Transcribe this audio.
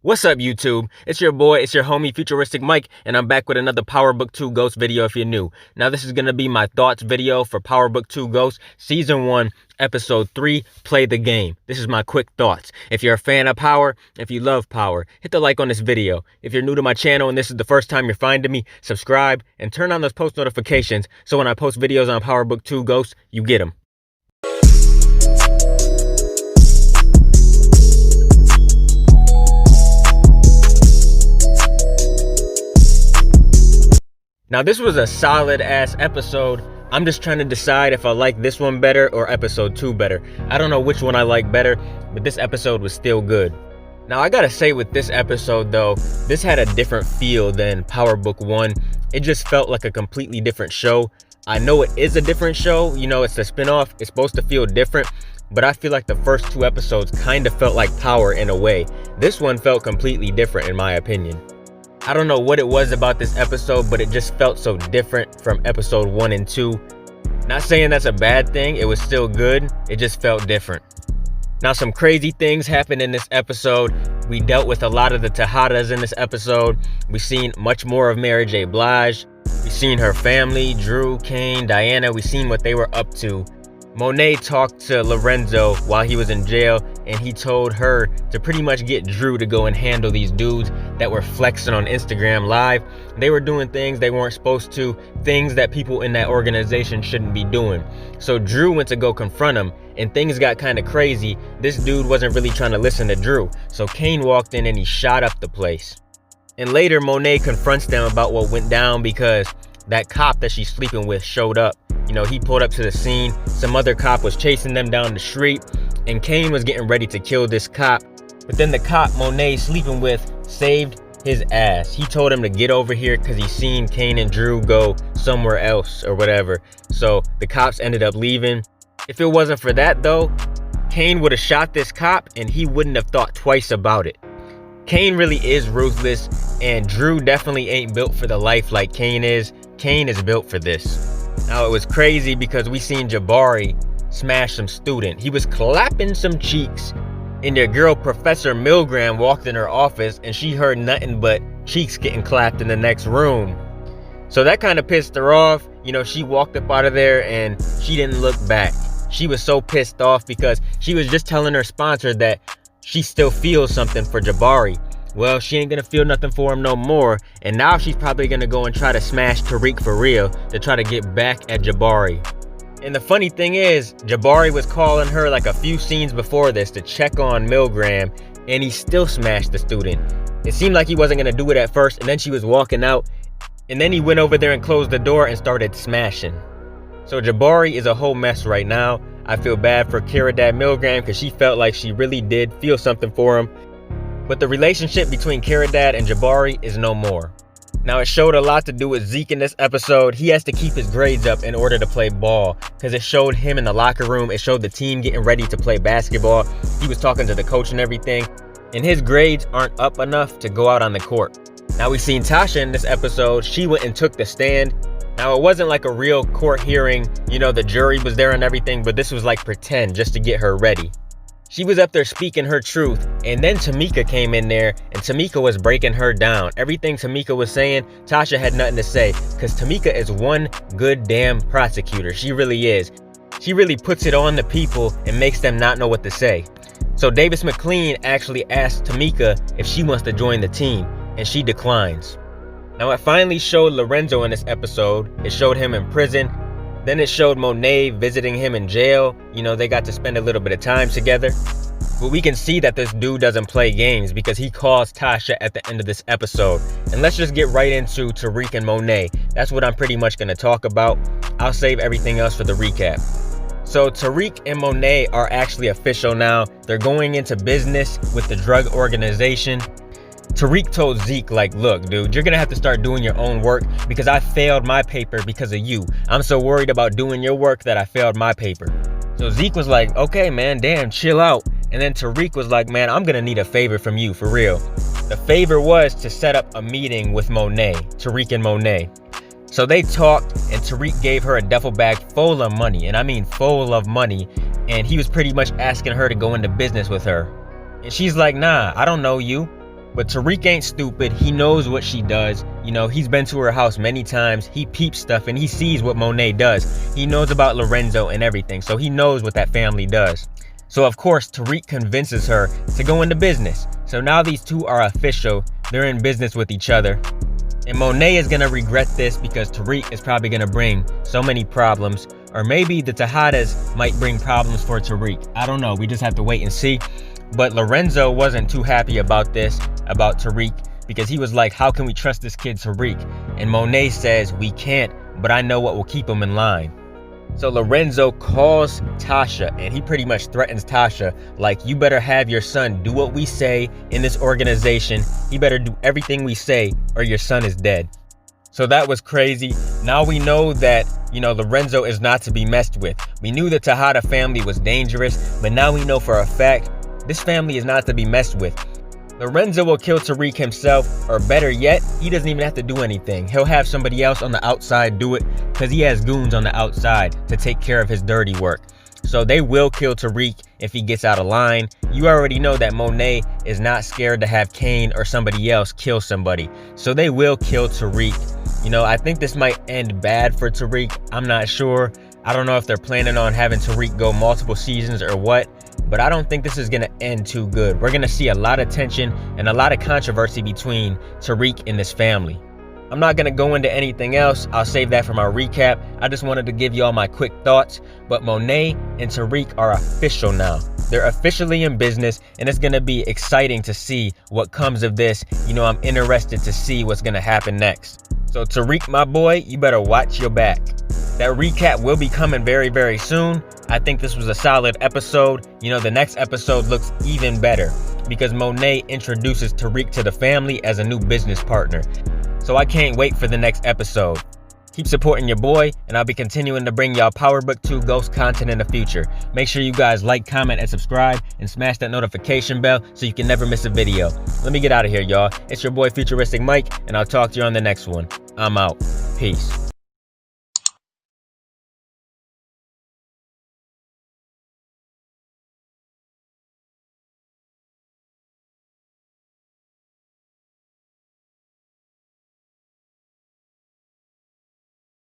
What's up, YouTube? It's your boy, it's your homie, FuturisticMike, and I'm back with another Power Book 2 Ghost video if you're new. Now, this is going to be my thoughts video for Power Book 2 Ghost, Season 1, Episode 3, Play the Game. This is my quick thoughts. If you're a fan of Power, if you love Power, hit the like on this video. If you're new to my channel and this is the first time you're finding me, subscribe and turn on those post notifications so when I post videos on Power Book 2 Ghost, you get them. Now, this was a solid ass episode. I'm just trying to decide if I like this one better or episode 2 better. I don't know which one I like better, but this episode was still good. Now, I gotta say with this episode though, this had a different feel than Power Book 1. It just felt like a completely different show. I know it is a different show, you know, it's a spinoff, it's supposed to feel different, but I feel like the first 2 episodes kind of felt like Power in a way. This one felt completely different in my opinion. I don't know what it was about this episode, but it just felt so different from episode 1 and 2. Not saying that's a bad thing, it was still good, it just felt different. Now, some crazy things happened in this episode. We dealt with a lot of the Tejadas in this episode. We seen much more of Mary J. Blige. We seen her family, Drew, Kane, Diana. We seen what they were up to. Monet talked to Lorenzo while he was in jail, and he told her to pretty much get Drew to go and handle these dudes that were flexing on Instagram Live. They were doing things they weren't supposed to, things that people in that organization shouldn't be doing. So Drew went to go confront him, and things got kind of crazy. This dude wasn't really trying to listen to Drew, so Kane walked in and he shot up the place. And later, Monet confronts them about what went down because that cop that she's sleeping with showed up. You know, he pulled up to the scene. Some other cop was chasing them down the street, and Kane was getting ready to kill this cop. But then the cop Monet sleeping with saved his ass. He told him to get over here because he seen Kane and Drew go somewhere else or whatever. So the cops ended up leaving. If it wasn't for that though, Kane would have shot this cop and he wouldn't have thought twice about it. Kane really is ruthless, and Drew definitely ain't built for the life like Kane is. Kane is built for this. Now, it was crazy because we seen Jabari smash some student. He was clapping some cheeks, and your girl Professor Milgram walked in her office and she heard nothing but cheeks getting clapped in the next room. So that kind of pissed her off. You know, she walked up out of there and she didn't look back. She was so pissed off because she was just telling her sponsor that she still feels something for Jabari. Well, she ain't gonna feel nothing for him no more, and now she's probably gonna go and try to smash Tariq for real to try to get back at Jabari. And the funny thing is, Jabari was calling her like a few scenes before this to check on Milgram, and he still smashed the student. It seemed like he wasn't gonna do it at first, and then she was walking out, and then he went over there and closed the door and started smashing. So Jabari is a whole mess right now. I feel bad for Kira Dad Milgram because she felt like she really did feel something for him. But the relationship between Kiradad and Jabari is no more. Now, it showed a lot to do with Zeke in this episode. He has to keep his grades up in order to play ball because it showed him in the locker room. It showed the team getting ready to play basketball. He was talking to the coach and everything, and his grades aren't up enough to go out on the court. Now, we've seen Tasha in this episode. She went and took the stand. Now, it wasn't like a real court hearing. You know, the jury was there and everything, but this was like pretend just to get her ready. She was up there speaking her truth, and then Tamika came in there, and Tamika was breaking her down. Everything Tamika was saying, Tasha had nothing to say, because Tamika is one good damn prosecutor. She really is. She really puts it on the people and makes them not know what to say. So Davis McLean actually asked Tamika if she wants to join the team, and she declines. Now, it finally showed Lorenzo in this episode. It showed him in prison. Then it showed Monet visiting him in jail. You know, they got to spend a little bit of time together. But we can see that this dude doesn't play games because he calls Tasha at the end of this episode. And let's just get right into Tariq and Monet. That's what I'm pretty much going to talk about. I'll save everything else for the recap. So Tariq and Monet are actually official now. They're going into business with the drug organization. Tariq told Zeke, like, look, dude, you're gonna have to start doing your own work because I failed my paper because of you. I'm so worried about doing your work that I failed my paper. So Zeke was like, okay, man, damn, chill out. And then Tariq was like, man, I'm gonna need a favor from you, for real. The favor was to set up a meeting with Monet, Tariq and Monet. So they talked, and Tariq gave her a duffel bag full of money, and I mean full of money, and he was pretty much asking her to go into business with her. And she's like, nah, I don't know you. But Tariq ain't stupid. He knows what she does. You know, he's been to her house many times. He peeps stuff and he sees what Monet does. He knows about Lorenzo and everything, so he knows what that family does. So of course, Tariq convinces her to go into business. So now these two are official. They're in business with each other. And Monet is gonna regret this because Tariq is probably gonna bring so many problems. Or maybe the Tejadas might bring problems for Tariq. I don't know, we just have to wait and see. But Lorenzo wasn't too happy about this, about Tariq, because he was like, how can we trust this kid Tariq? And Monet says, we can't, but I know what will keep him in line. So Lorenzo calls Tasha and he pretty much threatens Tasha, like, you better have your son do what we say in this organization. He better do everything we say or your son is dead. So that was crazy. Now we know that, you know, Lorenzo is not to be messed with. We knew the Tejada family was dangerous, but now we know for a fact this family is not to be messed with. Lorenzo will kill Tariq himself, or better yet, he doesn't even have to do anything. He'll have somebody else on the outside do it because he has goons on the outside to take care of his dirty work. So they will kill Tariq if he gets out of line. You already know that Monet is not scared to have Kane or somebody else kill somebody. So they will kill Tariq. You know, I think this might end bad for Tariq. I'm not sure. I don't know if they're planning on having Tariq go multiple seasons or what. But I don't think this is going to end too good. We're going to see a lot of tension and a lot of controversy between Tariq and this family. I'm not going to go into anything else. I'll save that for my recap. I just wanted to give you all my quick thoughts. But Monet and Tariq are official now. They're officially in business, and it's going to be exciting to see what comes of this. You know, I'm interested to see what's going to happen next. So Tariq, my boy, you better watch your back. That recap will be coming very, very soon. I think this was a solid episode. You know, the next episode looks even better because Monet introduces Tariq to the family as a new business partner. So I can't wait for the next episode. Keep supporting your boy, and I'll be continuing to bring y'all Power Book 2 Ghost content in the future. Make sure you guys like, comment, and subscribe, and smash that notification bell so you can never miss a video. Let me get out of here, y'all. It's your boy FuturisticMike, and I'll talk to you on the next one. I'm out. Peace.